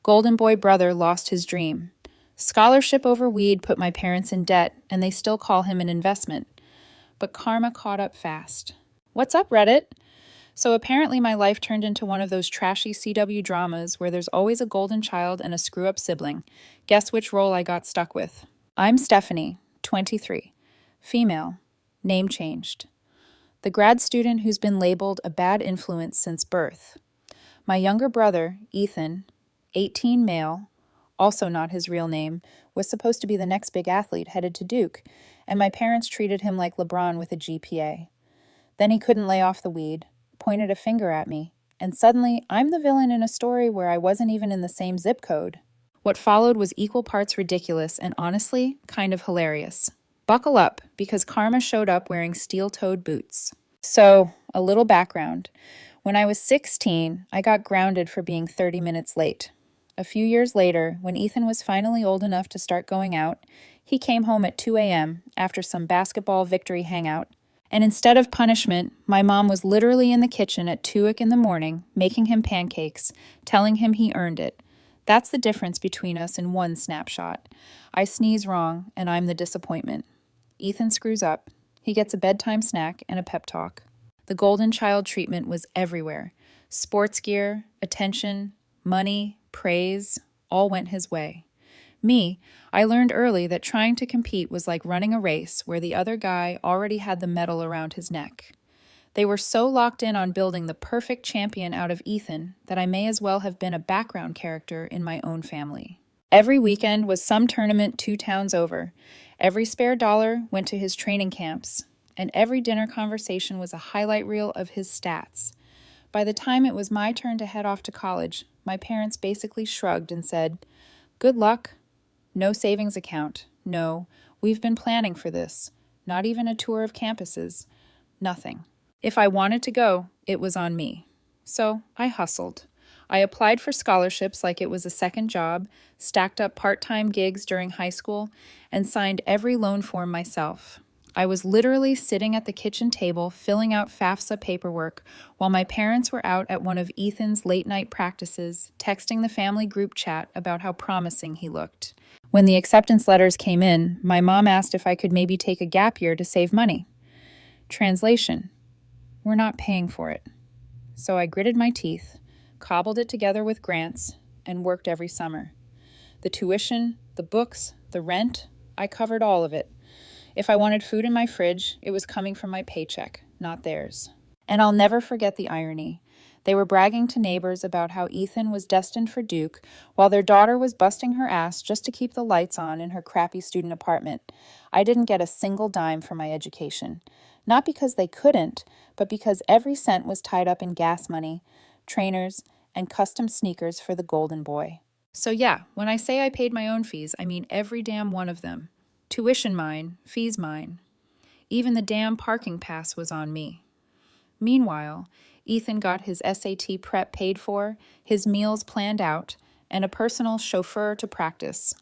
Golden boy brother lost his dream. Scholarship over weed put my parents in debt, and they still call him an investment. But karma caught up fast. What's up, Reddit? So apparently my life turned into one of those trashy CW dramas where there's always a golden child and a screw-up sibling. Guess which role I got stuck with? I'm Stephanie, 23, female, name changed. The grad student who's been labeled a bad influence since birth. My younger brother, Ethan, 18 male, also not his real name, was supposed to be the next big athlete headed to Duke, and my parents treated him like LeBron with a GPA. Then he couldn't lay off the weed, pointed a finger at me, and suddenly I'm the villain in a story where I wasn't even in the same zip code. What followed was equal parts ridiculous and honestly, kind of hilarious. Buckle up, because karma showed up wearing steel-toed boots. So, a little background. When I was 16, I got grounded for being 30 minutes late. A few years later, when Ethan was finally old enough to start going out, he came home at 2 a.m. after some basketball victory hangout. And instead of punishment, my mom was literally in the kitchen at 2 in the morning, making him pancakes, telling him he earned it. That's the difference between us in one snapshot. I sneeze wrong, and I'm the disappointment. Ethan screws up. He gets a bedtime snack and a pep talk. The golden child treatment was everywhere. Sports gear, attention, money, praise, all went his way. Me, I learned early that trying to compete was like running a race where the other guy already had the medal around his neck. They were so locked in on building the perfect champion out of Ethan that I may as well have been a background character in my own family. Every weekend was some tournament 2 towns over. Every spare dollar went to his training camps, and every dinner conversation was a highlight reel of his stats. By the time it was my turn to head off to college, my parents basically shrugged and said, "Good luck. No savings account. No, we've been planning for this. Not even a tour of campuses. Nothing." If I wanted to go, it was on me. So I hustled. I applied for scholarships like it was a second job, stacked up part-time gigs during high school, and signed every loan form myself. I was literally sitting at the kitchen table filling out FAFSA paperwork while my parents were out at one of Ethan's late-night practices, texting the family group chat about how promising he looked. When the acceptance letters came in, my mom asked if I could maybe take a gap year to save money. Translation: we're not paying for it. So I gritted my teeth, cobbled it together with grants, and worked every summer. The tuition, the books, the rent, I covered all of it. If I wanted food in my fridge, it was coming from my paycheck, not theirs. And I'll never forget the irony. They were bragging to neighbors about how Ethan was destined for Duke, while their daughter was busting her ass just to keep the lights on in her crappy student apartment. I didn't get a single dime for my education. Not because they couldn't, but because every cent was tied up in gas money, trainers, and custom sneakers for the golden boy. So yeah, when I say I paid my own fees, I mean every damn one of them. Tuition mine, fees mine. Even the damn parking pass was on me. Meanwhile, Ethan got his SAT prep paid for, his meals planned out, and a personal chauffeur to practice.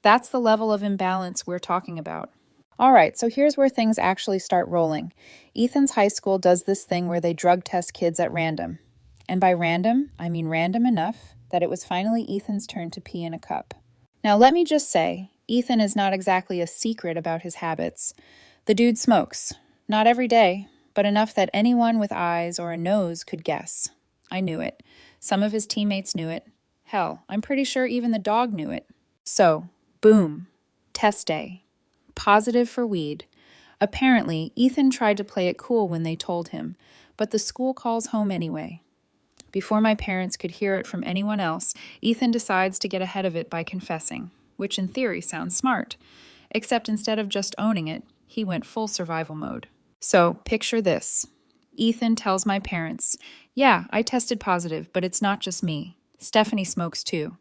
That's the level of imbalance we're talking about. All right, so here's where things actually start rolling. Ethan's high school does this thing where they drug test kids at random. And by random, I mean random enough that it was finally Ethan's turn to pee in a cup. Now, let me just say, Ethan is not exactly a secret about his habits. The dude smokes. Not every day, but enough that anyone with eyes or a nose could guess. I knew it. Some of his teammates knew it. Hell, I'm pretty sure even the dog knew it. So, boom. Test day. Positive for weed. Apparently, Ethan tried to play it cool when they told him, but the school calls home anyway. Before my parents could hear it from anyone else, Ethan decides to get ahead of it by confessing, which in theory sounds smart, except instead of just owning it, he went full survival mode. So, picture this. Ethan tells my parents, "Yeah, I tested positive, but it's not just me. Stephanie smokes too."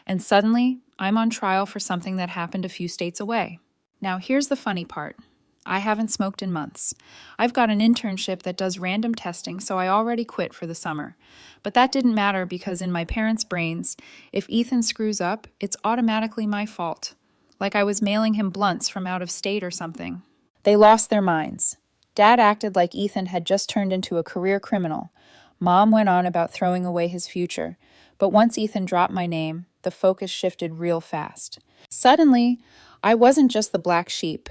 And suddenly, I'm on trial for something that happened a few states away. Now, here's the funny part. I haven't smoked in months. I've got an internship that does random testing, so I already quit for the summer. But that didn't matter because in my parents' brains, if Ethan screws up, it's automatically my fault. Like I was mailing him blunts from out of state or something. They lost their minds. Dad acted like Ethan had just turned into a career criminal. Mom went on about throwing away his future. But once Ethan dropped my name, the focus shifted real fast. Suddenly, I wasn't just the black sheep.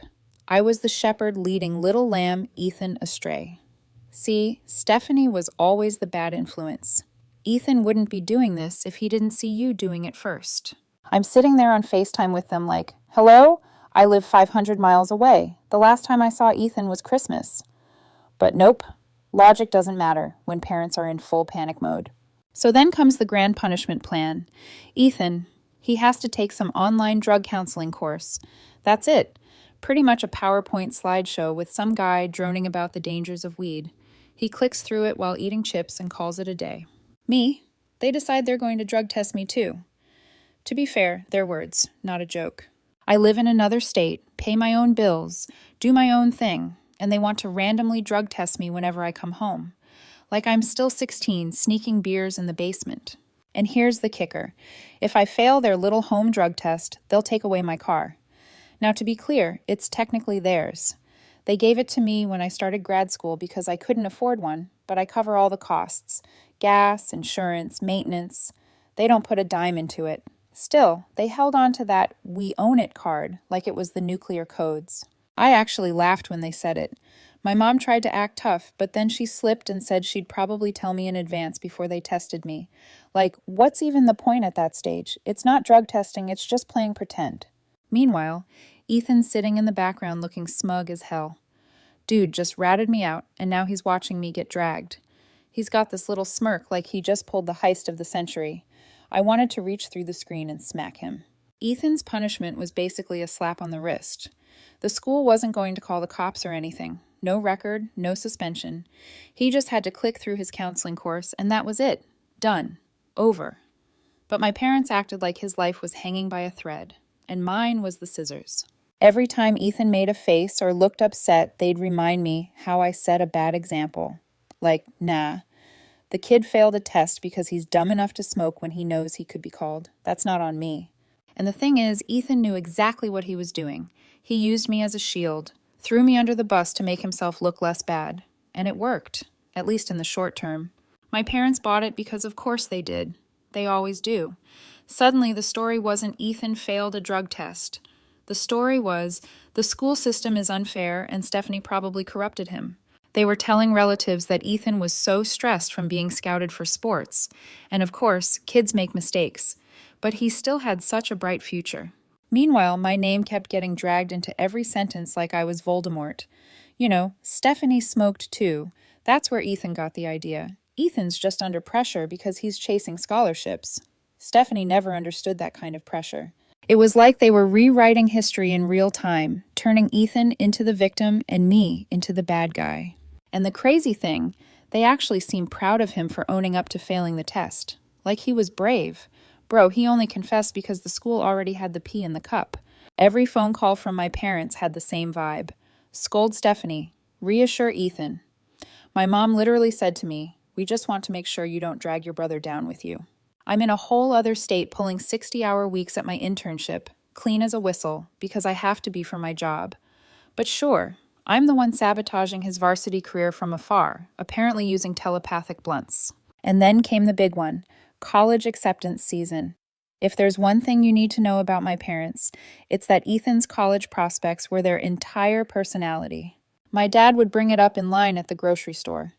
I was the shepherd leading little lamb Ethan astray. See, Stephanie was always the bad influence. Ethan wouldn't be doing this if he didn't see you doing it first. I'm sitting there on FaceTime with them like, hello? I live 500 miles away. The last time I saw Ethan was Christmas. But nope, logic doesn't matter when parents are in full panic mode. So then comes the grand punishment plan. Ethan, he has to take some online drug counseling course. That's it. Pretty much a PowerPoint slideshow with some guy droning about the dangers of weed. He clicks through it while eating chips and calls it a day. Me, they decide they're going to drug test me too. To be fair, their words, not a joke. I live in another state, pay my own bills, do my own thing, and they want to randomly drug test me whenever I come home. Like I'm still 16, sneaking beers in the basement. And here's the kicker. If I fail their little home drug test, they'll take away my car. Now, to be clear, it's technically theirs. They gave it to me when I started grad school because I couldn't afford one, but I cover all the costs. Gas, insurance, maintenance. They don't put a dime into it. Still, they held on to that "we own it" card like it was the nuclear codes. I actually laughed when they said it. My mom tried to act tough, but then she slipped and said she'd probably tell me in advance before they tested me. Like, what's even the point at that stage? It's not drug testing, it's just playing pretend. Meanwhile, Ethan's sitting in the background looking smug as hell. Dude just ratted me out, and now he's watching me get dragged. He's got this little smirk like he just pulled the heist of the century. I wanted to reach through the screen and smack him. Ethan's punishment was basically a slap on the wrist. The school wasn't going to call the cops or anything. No record, no suspension. He just had to click through his counseling course, and that was it. Done. Over. But my parents acted like his life was hanging by a thread, and mine was the scissors. Every time Ethan made a face or looked upset, they'd remind me how I set a bad example. Like, nah. The kid failed a test because he's dumb enough to smoke when he knows he could be called. That's not on me. And the thing is, Ethan knew exactly what he was doing. He used me as a shield, threw me under the bus to make himself look less bad. And it worked, at least in the short term. My parents bought it because of course they did. They always do. Suddenly, the story wasn't Ethan failed a drug test. The story was the school system is unfair and Stephanie probably corrupted him. They were telling relatives that Ethan was so stressed from being scouted for sports. And of course, kids make mistakes. But he still had such a bright future. Meanwhile, my name kept getting dragged into every sentence like I was Voldemort. You know, Stephanie smoked too. That's where Ethan got the idea. Ethan's just under pressure because he's chasing scholarships. Stephanie never understood that kind of pressure. It was like they were rewriting history in real time, turning Ethan into the victim and me into the bad guy. And the crazy thing, they actually seemed proud of him for owning up to failing the test. Like he was brave. Bro, he only confessed because the school already had the pee in the cup. Every phone call from my parents had the same vibe. Scold Stephanie. Reassure Ethan. My mom literally said to me, "We just want to make sure you don't drag your brother down with you." I'm in a whole other state pulling 60-hour weeks at my internship, clean as a whistle, because I have to be for my job. But sure, I'm the one sabotaging his varsity career from afar, apparently using telepathic blunts. And then came the big one, college acceptance season. If there's one thing you need to know about my parents, it's that Ethan's college prospects were their entire personality. My dad would bring it up in line at the grocery store.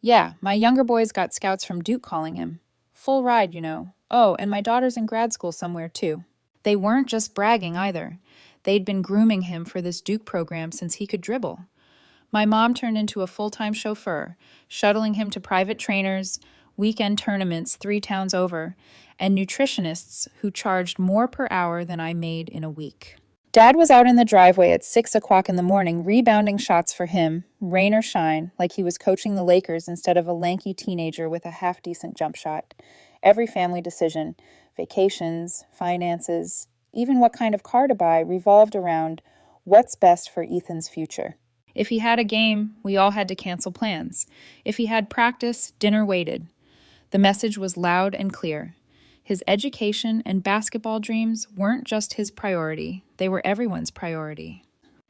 Yeah, my younger boy's got scouts from Duke calling him. Full ride, you know. Oh, and my daughter's in grad school somewhere too. They weren't just bragging either. They'd been grooming him for this Duke program since he could dribble. My mom turned into a full-time chauffeur, shuttling him to private trainers, weekend tournaments 3 towns over, and nutritionists who charged more per hour than I made in a week. Dad was out in the driveway at 6 o'clock in the morning rebounding shots for him, rain or shine, like he was coaching the Lakers instead of a lanky teenager with a half-decent jump shot. Every family decision, vacations, finances, even what kind of car to buy revolved around what's best for Ethan's future. If he had a game, we all had to cancel plans. If he had practice, dinner waited. The message was loud and clear. His education and basketball dreams weren't just his priority, they were everyone's priority.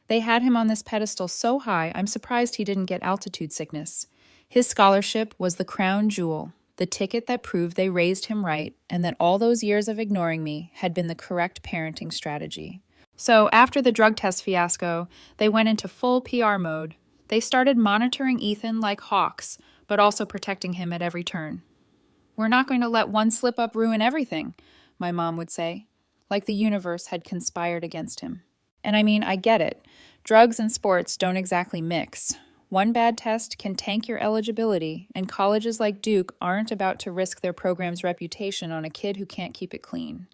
They had him on this pedestal so high, I'm surprised he didn't get altitude sickness. His scholarship was the crown jewel, the ticket that proved they raised him right and that all those years of ignoring me had been the correct parenting strategy. So after the drug test fiasco, they went into full PR mode. They started monitoring Ethan like hawks, but also protecting him at every turn. "We're not going to let one slip up ruin everything," my mom would say, like the universe had conspired against him. And I mean, I get it. Drugs and sports don't exactly mix. One bad test can tank your eligibility, and colleges like Duke aren't about to risk their program's reputation on a kid who can't keep it clean.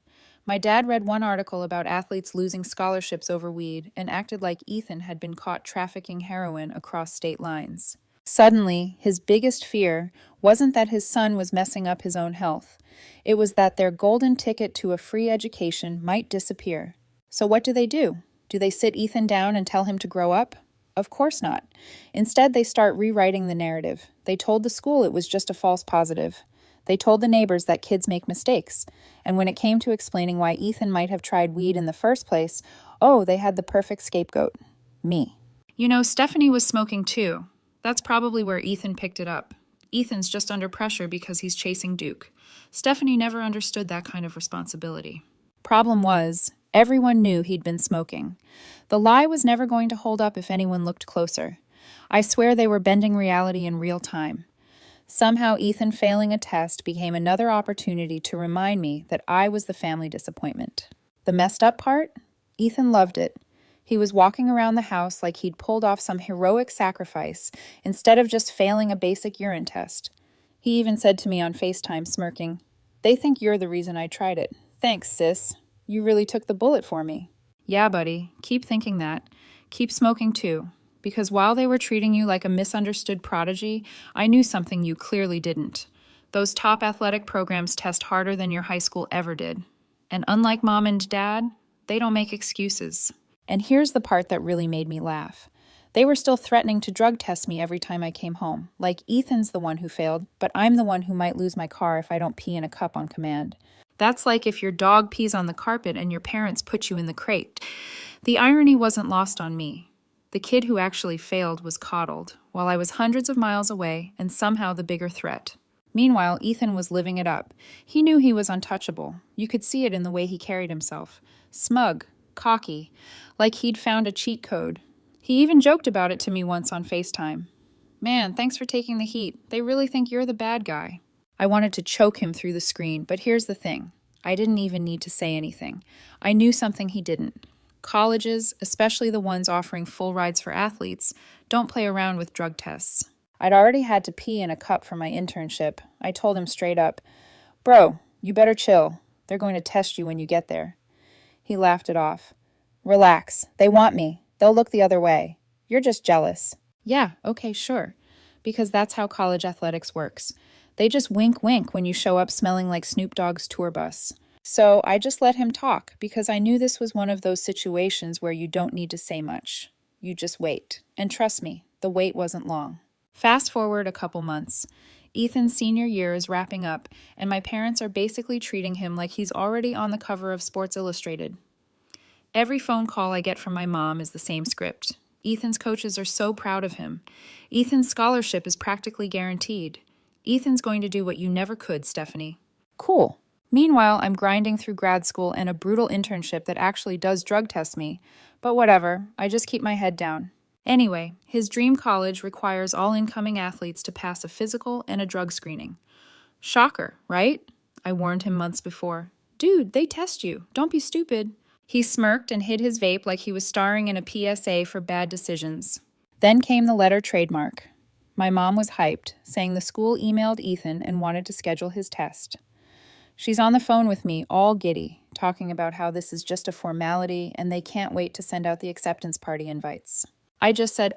My dad read one article about athletes losing scholarships over weed and acted like Ethan had been caught trafficking heroin across state lines. Suddenly, his biggest fear wasn't that his son was messing up his own health. It was that their golden ticket to a free education might disappear. So what do? Do they sit Ethan down and tell him to grow up? Of course not. Instead, they start rewriting the narrative. They told the school it was just a false positive. They told the neighbors that kids make mistakes. And when it came to explaining why Ethan might have tried weed in the first place, oh, they had the perfect scapegoat. Me. "You know, Stephanie was smoking too. That's probably where Ethan picked it up. Ethan's just under pressure because he's chasing Duke. Stephanie never understood that kind of responsibility." Problem was, everyone knew he'd been smoking. The lie was never going to hold up if anyone looked closer. I swear they were bending reality in real time. Somehow Ethan failing a test became another opportunity to remind me that I was the family disappointment. The messed up part? Ethan loved it. He was walking around the house like he'd pulled off some heroic sacrifice instead of just failing a basic urine test. He even said to me on FaceTime, smirking, "They think you're the reason I tried it. Thanks, sis. You really took the bullet for me." Yeah, buddy, keep thinking that. Keep smoking too. Because while they were treating you like a misunderstood prodigy, I knew something you clearly didn't. Those top athletic programs test harder than your high school ever did. And unlike mom and dad, they don't make excuses. And here's the part that really made me laugh. They were still threatening to drug test me every time I came home. Like Ethan's the one who failed, but I'm the one who might lose my car if I don't pee in a cup on command. That's like if your dog pees on the carpet and your parents put you in the crate. The irony wasn't lost on me. The kid who actually failed was coddled, while I was hundreds of miles away and somehow the bigger threat. Meanwhile, Ethan was living it up. He knew he was untouchable. You could see it in the way he carried himself. Smug, cocky, like he'd found a cheat code. He even joked about it to me once on FaceTime. "Man, thanks for taking the heat. They really think you're the bad guy." I wanted to choke him through the screen, but here's the thing. I didn't even need to say anything. I knew something he didn't. Colleges, especially the ones offering full rides for athletes, don't play around with drug tests. I'd already had to pee in a cup for my internship. I told him straight up, "Bro, you better chill. They're going to test you when you get there." He laughed it off. "Relax. They want me. They'll look the other way. You're just jealous." Yeah, okay, sure. Because that's how college athletics works. They just wink when you show up smelling like Snoop Dogg's tour bus. So I just let him talk because I knew this was one of those situations where you don't need to say much. You just wait. And trust me, the wait wasn't long. Fast forward a couple months. Ethan's senior year is wrapping up, and my parents are basically treating him like he's already on the cover of Sports Illustrated. Every phone call I get from my mom is the same script. Ethan's coaches are so proud of him. Ethan's scholarship is practically guaranteed. Ethan's going to do what you never could, Stephanie. Cool. Meanwhile, I'm grinding through grad school and a brutal internship that actually does drug test me. But whatever, I just keep my head down. Anyway, his dream college requires all incoming athletes to pass a physical and a drug screening. Shocker, right? I warned him months before. "Dude, they test you. Don't be stupid." He smirked and hid his vape like he was starring in a PSA for bad decisions. Then came the letter trademark. My mom was hyped, saying the school emailed Ethan and wanted to schedule his test. She's on the phone with me, all giddy, talking about how this is just a formality and they can't wait to send out the acceptance party invites. I just said,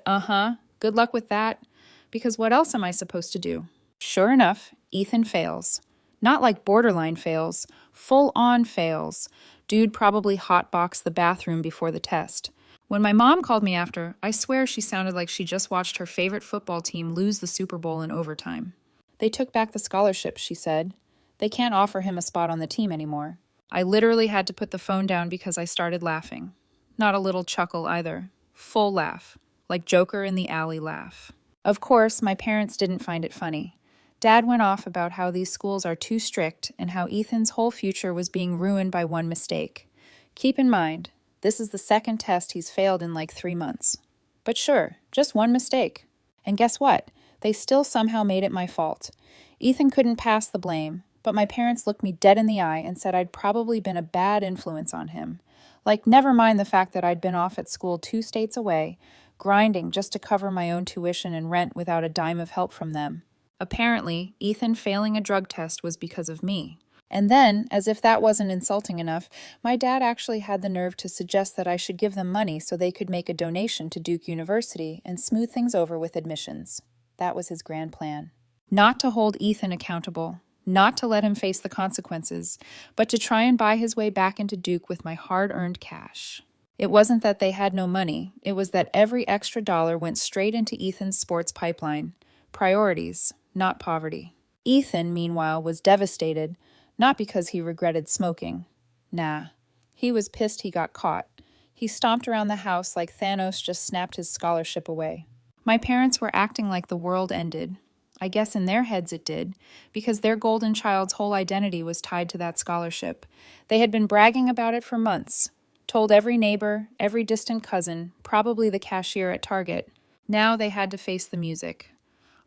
good luck with that, because what else am I supposed to do? Sure enough, Ethan fails. Not like borderline fails, full-on fails. Dude probably hotboxed the bathroom before the test. When my mom called me after, I swear she sounded like she just watched her favorite football team lose the Super Bowl in overtime. "They took back the scholarship," she said. "They can't offer him a spot on the team anymore." I literally had to put the phone down because I started laughing. Not a little chuckle either. Full laugh. Like Joker in the alley laugh. Of course, my parents didn't find it funny. Dad went off about how these schools are too strict and how Ethan's whole future was being ruined by one mistake. Keep in mind, this is the second test he's failed in like 3 months. But sure, just one mistake. And guess what? They still somehow made it my fault. Ethan couldn't pass the blame, but my parents looked me dead in the eye and said I'd probably been a bad influence on him. Like, never mind the fact that I'd been off at school 2 states away, grinding just to cover my own tuition and rent without a dime of help from them. Apparently, Ethan failing a drug test was because of me. And then, as if that wasn't insulting enough, my dad actually had the nerve to suggest that I should give them money so they could make a donation to Duke University and smooth things over with admissions. That was his grand plan. Not to hold Ethan accountable, not to let him face the consequences, but to try and buy his way back into Duke with my hard-earned cash. It wasn't that they had no money, it was that every extra dollar went straight into Ethan's sports pipeline. Priorities, not poverty. Ethan, meanwhile, was devastated, not because he regretted smoking. Nah, he was pissed he got caught. He stomped around the house like Thanos just snapped his scholarship away. My parents were acting like the world ended. I guess in their heads it did, because their golden child's whole identity was tied to that scholarship. They had been bragging about it for months, told every neighbor, every distant cousin, probably the cashier at Target. Now they had to face the music.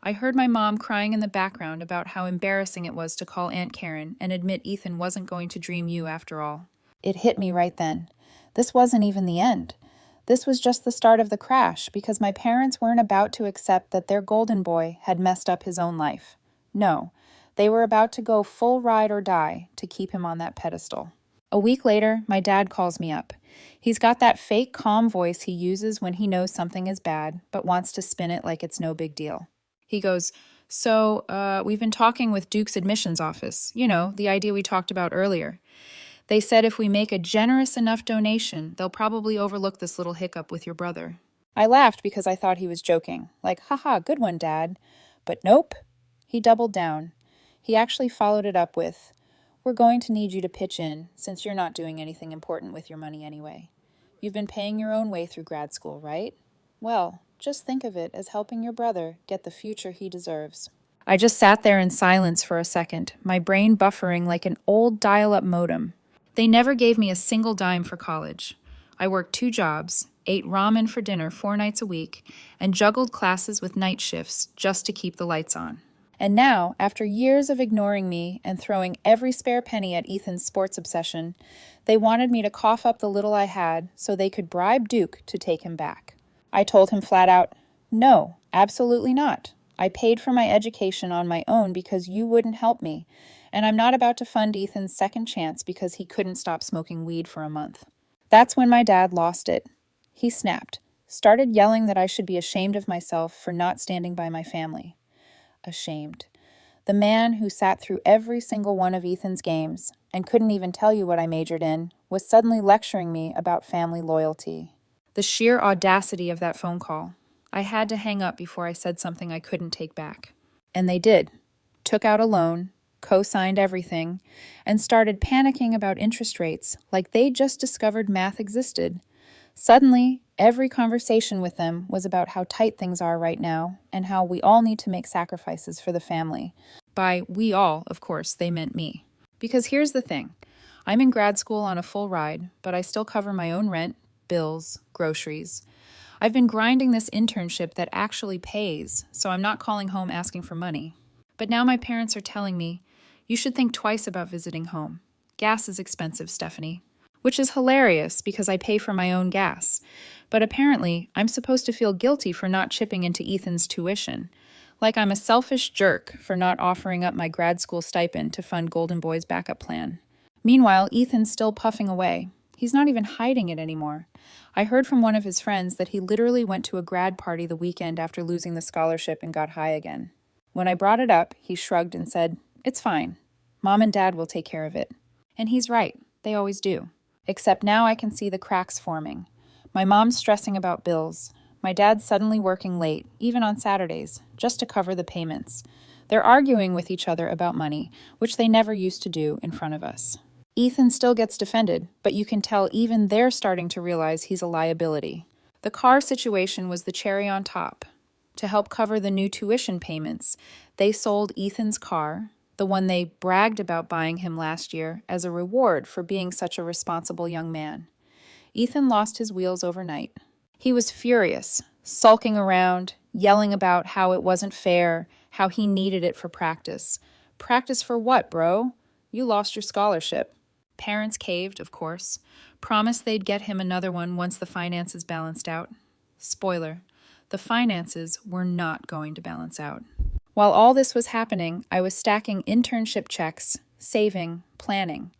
I heard my mom crying in the background about how embarrassing it was to call Aunt Karen and admit Ethan wasn't going to dream you after all. It hit me right then. This wasn't even the end. This was just the start of the crash, because my parents weren't about to accept that their golden boy had messed up his own life. No, they were about to go full ride or die to keep him on that pedestal. A week later, my dad calls me up. He's got that fake calm voice he uses when he knows something is bad, but wants to spin it like it's no big deal. He goes, So, we've been talking with Duke's admissions office. You know, the idea we talked about earlier. They said if we make a generous enough donation, they'll probably overlook this little hiccup with your brother. I laughed because I thought he was joking. Like, haha, good one, Dad. But nope. He doubled down. He actually followed it up with, We're going to need you to pitch in, since you're not doing anything important with your money anyway. You've been paying your own way through grad school, right? Well, just think of it as helping your brother get the future he deserves. I just sat there in silence for a second, my brain buffering like an old dial-up modem. They never gave me a single dime for college. I worked 2 jobs, ate ramen for dinner 4 nights a week, and juggled classes with night shifts just to keep the lights on. And now, after years of ignoring me and throwing every spare penny at Ethan's sports obsession, they wanted me to cough up the little I had so they could bribe Duke to take him back. I told him flat out, No, absolutely not. I paid for my education on my own because you wouldn't help me, and I'm not about to fund Ethan's second chance because he couldn't stop smoking weed for a month. That's when my dad lost it. He snapped, started yelling that I should be ashamed of myself for not standing by my family. Ashamed. The man who sat through every single one of Ethan's games and couldn't even tell you what I majored in was suddenly lecturing me about family loyalty. The sheer audacity of that phone call. I had to hang up before I said something I couldn't take back. And they did. Took out a loan, co-signed everything, and started panicking about interest rates like they just discovered math existed. Suddenly, every conversation with them was about how tight things are right now and how we all need to make sacrifices for the family. By we all, of course, they meant me. Because here's the thing. I'm in grad school on a full ride, but I still cover my own rent, bills, groceries. I've been grinding this internship that actually pays, so I'm not calling home asking for money. But now my parents are telling me, you should think twice about visiting home. Gas is expensive, Stephanie. Which is hilarious because I pay for my own gas. But apparently, I'm supposed to feel guilty for not chipping into Ethan's tuition. Like I'm a selfish jerk for not offering up my grad school stipend to fund Golden Boy's backup plan. Meanwhile, Ethan's still puffing away. He's not even hiding it anymore. I heard from one of his friends that he literally went to a grad party the weekend after losing the scholarship and got high again. When I brought it up, he shrugged and said, It's fine. Mom and Dad will take care of it. And he's right. They always do. Except now I can see the cracks forming. My mom's stressing about bills. My dad's suddenly working late, even on Saturdays, just to cover the payments. They're arguing with each other about money, which they never used to do in front of us. Ethan still gets defended, but you can tell even they're starting to realize he's a liability. The car situation was the cherry on top. To help cover the new tuition payments, They sold Ethan's car, the one they bragged about buying him last year, as a reward for being such a responsible young man. Ethan lost his wheels overnight. He was furious, sulking around, yelling about how it wasn't fair, how he needed it for practice. Practice for what, bro? You lost your scholarship. Parents caved, of course, promised they'd get him another one once the finances balanced out. Spoiler, the finances were not going to balance out. While all this was happening, I was stacking internship checks, saving, planning.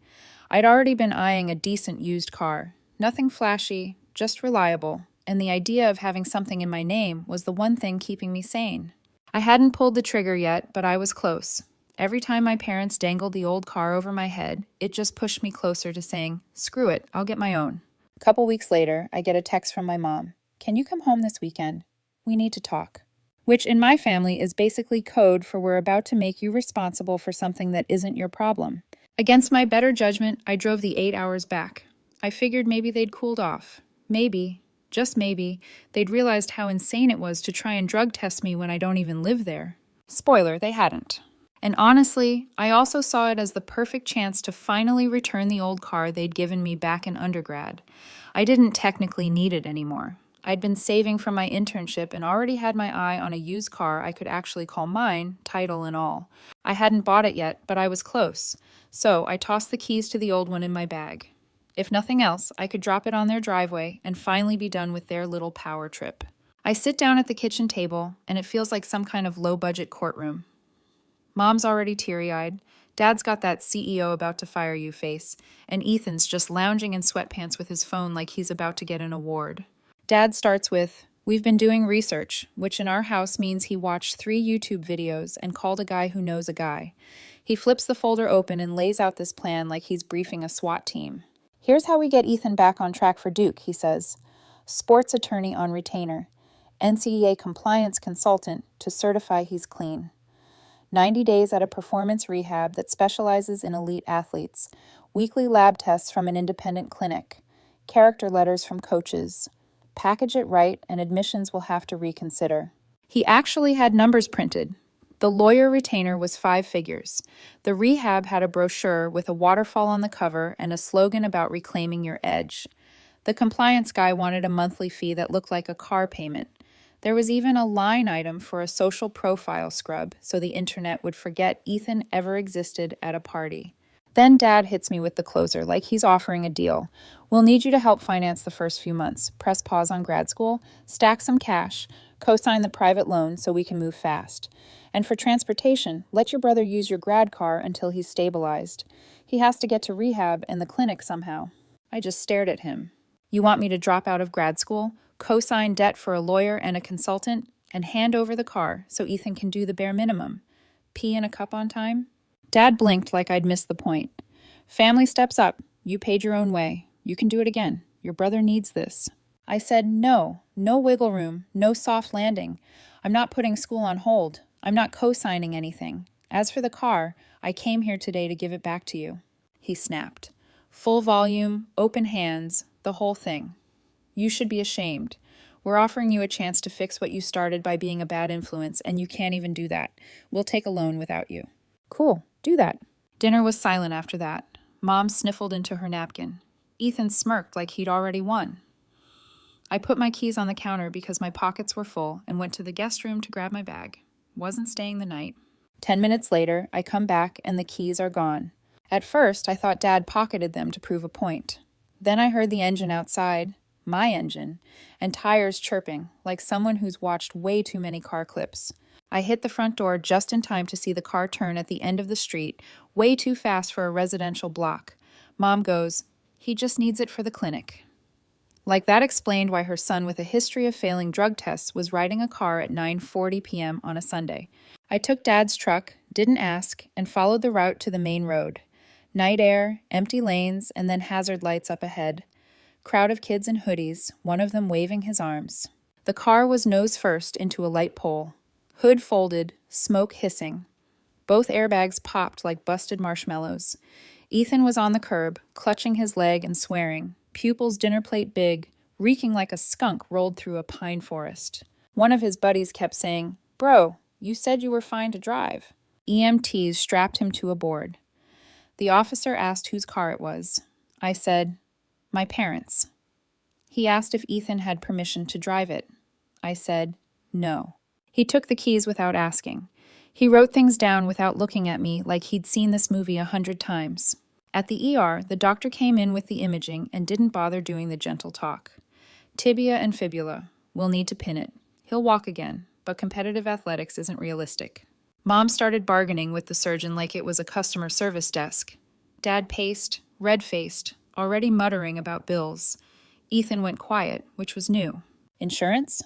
I'd already been eyeing a decent used car. Nothing flashy, just reliable, and the idea of having something in my name was the one thing keeping me sane. I hadn't pulled the trigger yet, but I was close. Every time my parents dangled the old car over my head, it just pushed me closer to saying, screw it, I'll get my own. A couple weeks later, I get a text from my mom. Can you come home this weekend? We need to talk. Which in my family is basically code for we're about to make you responsible for something that isn't your problem. Against my better judgment, I drove the 8 hours back. I figured maybe they'd cooled off. Maybe, just maybe, they'd realized how insane it was to try and drug test me when I don't even live there. Spoiler, they hadn't. And honestly, I also saw it as the perfect chance to finally return the old car they'd given me back in undergrad. I didn't technically need it anymore. I'd been saving from my internship and already had my eye on a used car I could actually call mine, title and all. I hadn't bought it yet, but I was close. So I tossed the keys to the old one in my bag. If nothing else, I could drop it on their driveway and finally be done with their little power trip. I sit down at the kitchen table, and it feels like some kind of low-budget courtroom. Mom's already teary-eyed. Dad's got that CEO about to fire you face, and Ethan's just lounging in sweatpants with his phone like he's about to get an award. Dad starts with, we've been doing research, which in our house means he watched 3 YouTube videos and called a guy who knows a guy. He flips the folder open and lays out this plan like he's briefing a SWAT team. Here's how we get Ethan back on track for Duke, he says. Sports attorney on retainer. NCAA compliance consultant to certify he's clean. 90 days at a performance rehab that specializes in elite athletes. Weekly lab tests from an independent clinic. Character letters from coaches. Package it right, and admissions will have to reconsider. He actually had numbers printed. The lawyer retainer was 5 figures. The rehab had a brochure with a waterfall on the cover and a slogan about reclaiming your edge. The compliance guy wanted a monthly fee that looked like a car payment. There was even a line item for a social profile scrub so the internet would forget Ethan ever existed at a party. Then Dad hits me with the closer, like he's offering a deal. We'll need you to help finance the first few months, press pause on grad school, stack some cash, co-sign the private loan so we can move fast. And for transportation, let your brother use your grad car until he's stabilized. He has to get to rehab and the clinic somehow. I just stared at him. You want me to drop out of grad school, co-sign debt for a lawyer and a consultant, and hand over the car so Ethan can do the bare minimum? Pee in a cup on time? Dad blinked like I'd missed the point. Family steps up. You paid your own way. You can do it again. Your brother needs this. I said, no wiggle room, no soft landing. I'm not putting school on hold. I'm not co-signing anything. As for the car, I came here today to give it back to you. He snapped. Full volume, open hands, the whole thing. You should be ashamed. We're offering you a chance to fix what you started by being a bad influence, and you can't even do that. We'll take a loan without you. Cool, do that. Dinner was silent after that. Mom sniffled into her napkin. Ethan smirked like he'd already won. I put my keys on the counter because my pockets were full and went to the guest room to grab my bag. Wasn't staying the night. 10 minutes later, I come back and the keys are gone. At first, I thought Dad pocketed them to prove a point. Then I heard the engine outside, my engine, and tires chirping like someone who's watched way too many car clips. I hit the front door just in time to see the car turn at the end of the street, way too fast for a residential block. Mom goes, he just needs it for the clinic. Like that explained why her son with a history of failing drug tests was riding a car at 9:40 p.m. on a Sunday. I took Dad's truck, didn't ask, and followed the route to the main road. Night air, empty lanes, and then hazard lights up ahead. Crowd of kids in hoodies, one of them waving his arms. The car was nose first into a light pole. Hood folded, smoke hissing. Both airbags popped like busted marshmallows. Ethan was on the curb, clutching his leg and swearing, pupils dinner plate big, reeking like a skunk rolled through a pine forest. One of his buddies kept saying, "Bro, You said you were fine to drive." EMTs strapped him to a board. The officer asked whose car it was. I said, "My parents'." He asked if Ethan had permission to drive it. I said, "No." He took the keys without asking. He wrote things down without looking at me like he'd seen this movie 100 times. At the ER, the doctor came in with the imaging and didn't bother doing the gentle talk. "Tibia and fibula. We'll need to pin it. He'll walk again, but competitive athletics isn't realistic." Mom started bargaining with the surgeon like it was a customer service desk. Dad paced, red-faced, already muttering about bills. Ethan went quiet, which was new. Insurance?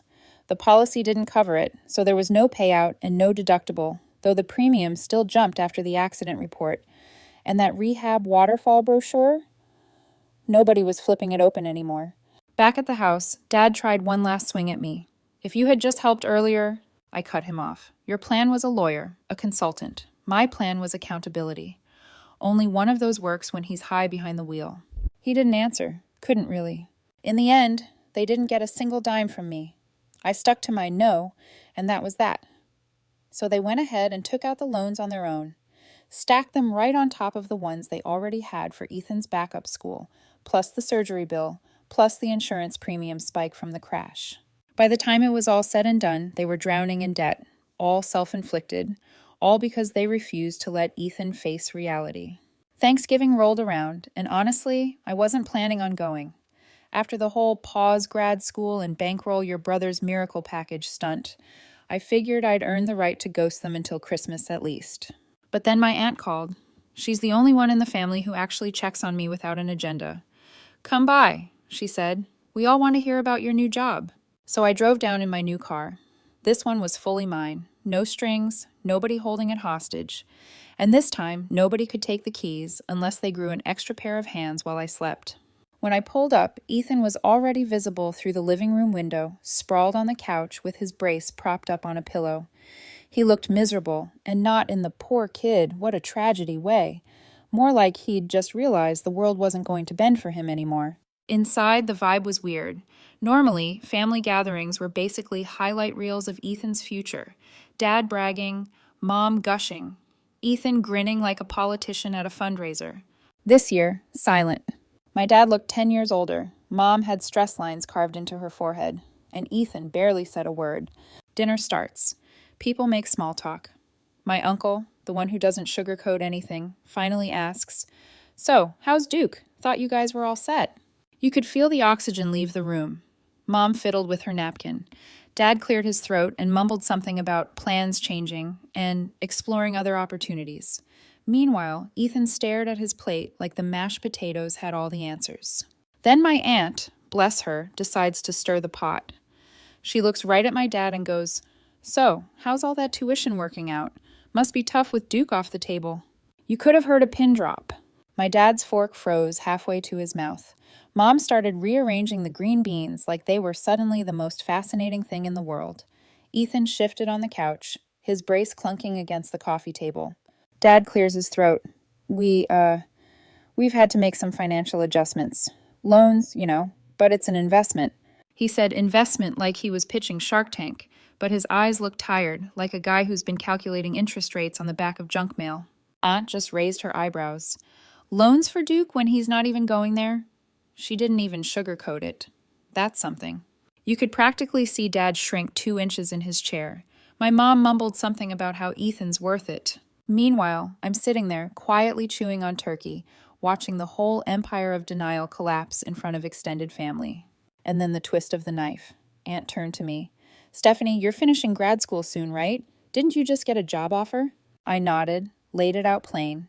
The policy didn't cover it, so there was no payout and no deductible, though the premium still jumped after the accident report. And that rehab waterfall brochure? Nobody was flipping it open anymore. Back at the house, Dad tried one last swing at me. "If you had just helped earlier," I cut him off. "Your plan was a lawyer, a consultant. My plan was accountability. Only one of those works when he's high behind the wheel." He didn't answer. Couldn't really. In the end, they didn't get a single dime from me. I stuck to my no, and that was that. So they went ahead and took out the loans on their own, stacked them right on top of the ones they already had for Ethan's backup school, plus the surgery bill, plus the insurance premium spike from the crash. By the time it was all said and done, they were drowning in debt, all self-inflicted, all because they refused to let Ethan face reality. Thanksgiving rolled around, and honestly, I wasn't planning on going. After the whole pause grad school and bankroll your brother's miracle package stunt, I figured I'd earned the right to ghost them until Christmas at least. But then my aunt called. She's the only one in the family who actually checks on me without an agenda. "Come by," she said. "We all want to hear about your new job." So I drove down in my new car. This one was fully mine. No strings, nobody holding it hostage. And this time, nobody could take the keys unless they grew an extra pair of hands while I slept. When I pulled up, Ethan was already visible through the living room window, sprawled on the couch with his brace propped up on a pillow. He looked miserable, and not in the "poor kid, what a tragedy" way. More like he'd just realized the world wasn't going to bend for him anymore. Inside, the vibe was weird. Normally, family gatherings were basically highlight reels of Ethan's future. Dad bragging, Mom gushing, Ethan grinning like a politician at a fundraiser. This year, silent. My dad looked 10 years older. Mom had stress lines carved into her forehead. And Ethan barely said a word. Dinner starts. People make small talk. My uncle, the one who doesn't sugarcoat anything, finally asks, "So, how's Duke? Thought you guys were all set." You could feel the oxygen leave the room. Mom fiddled with her napkin. Dad cleared his throat and mumbled something about plans changing and exploring other opportunities. Meanwhile, Ethan stared at his plate like the mashed potatoes had all the answers. Then my aunt, bless her, decides to stir the pot. She looks right at my dad and goes, "So, how's all that tuition working out? Must be tough with Duke off the table." You could have heard a pin drop. My dad's fork froze halfway to his mouth. Mom started rearranging the green beans like they were suddenly the most fascinating thing in the world. Ethan shifted on the couch, his brace clunking against the coffee table. Dad clears his throat. We've had to make some financial adjustments. Loans, but it's an investment." He said investment like he was pitching Shark Tank, but his eyes looked tired, like a guy who's been calculating interest rates on the back of junk mail. Aunt just raised her eyebrows. "Loans for Duke when he's not even going there?" She didn't even sugarcoat it. That's something. You could practically see Dad shrink 2 inches in his chair. My mom mumbled something about how Ethan's worth it. Meanwhile, I'm sitting there, quietly chewing on turkey, watching the whole empire of denial collapse in front of extended family. And then the twist of the knife. Aunt turned to me. "Stephanie, you're finishing grad school soon, right? Didn't you just get a job offer?" I nodded, laid it out plain.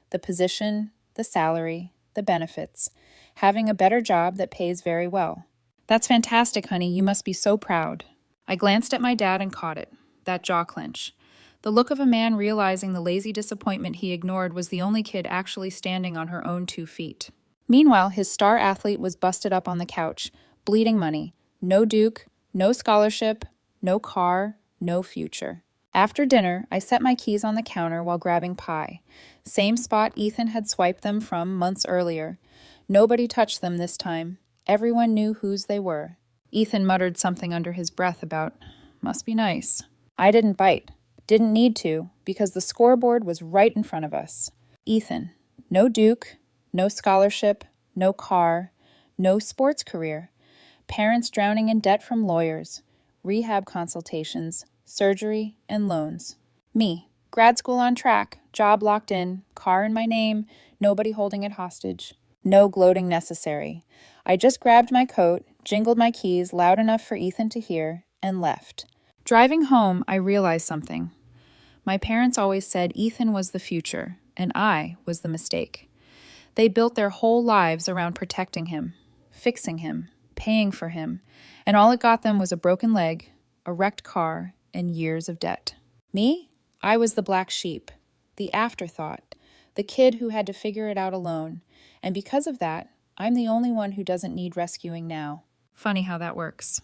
The position, the salary, the benefits. Having a better job that pays very well. "That's fantastic, honey. You must be so proud." I glanced at my dad and caught it. That jaw clench. The look of a man realizing the lazy disappointment he ignored was the only kid actually standing on her own 2 feet. Meanwhile, his star athlete was busted up on the couch, bleeding money. No Duke, no scholarship, no car, no future. After dinner, I set my keys on the counter while grabbing pie. Same spot Ethan had swiped them from months earlier. Nobody touched them this time. Everyone knew whose they were. Ethan muttered something under his breath about, "Must be nice." I didn't bite. Didn't need to, because the scoreboard was right in front of us. Ethan. No Duke, no scholarship, no car, no sports career. Parents drowning in debt from lawyers, rehab consultations, surgery, and loans. Me. Grad school on track, job locked in, car in my name, nobody holding it hostage. No gloating necessary. I just grabbed my coat, jingled my keys loud enough for Ethan to hear, and left. Driving home, I realized something. My parents always said Ethan was the future, and I was the mistake. They built their whole lives around protecting him, fixing him, paying for him, and all it got them was a broken leg, a wrecked car, and years of debt. Me? I was the black sheep, the afterthought, the kid who had to figure it out alone, and because of that, I'm the only one who doesn't need rescuing now. Funny how that works.